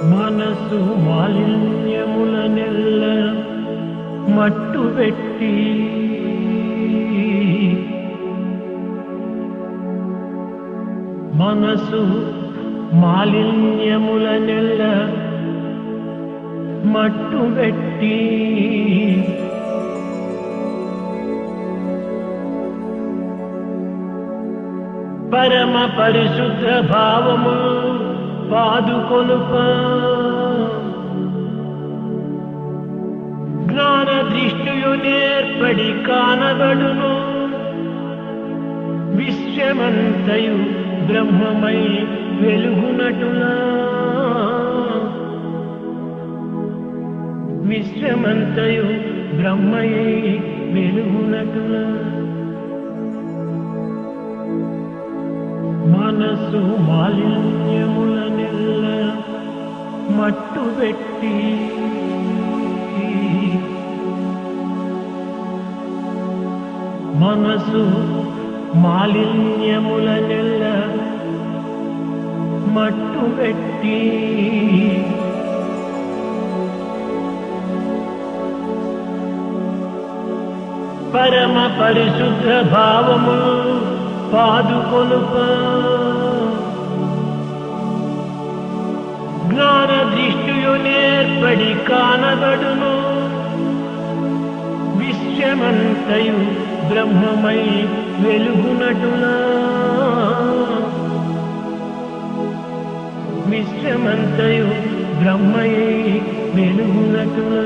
మనసు మాలిన్యములనెల్ల మట్టుబెట్టి మనసు మాలిన్యములనెల్ల మట్టుబెట్టి పరమ పరిశుద్ధ భావము పాదుకొనుప జ్ఞాన దృష్టియు నేర్పడి కానబడును విశ్వమంతయు బ్రహ్మమై వెలుగునటులా విశ్వమంతయు బ్రహ్మయై వెలుగునటులా మనసు మాలిన్యములనెల్ల మట్టుబెట్టి మనసు మాలిన్యములనెల్ల మట్టుబెట్టి పరమ పరిశుద్ధ భావము పాదుకొనుప జ్ఞాన దృష్టియు నేర్పడి కానబడును విశ్వమంతయు బ్రహ్మమై వెలుగునటులా విశ్వమంతయు బ్రహ్మయై వెలుగునటులా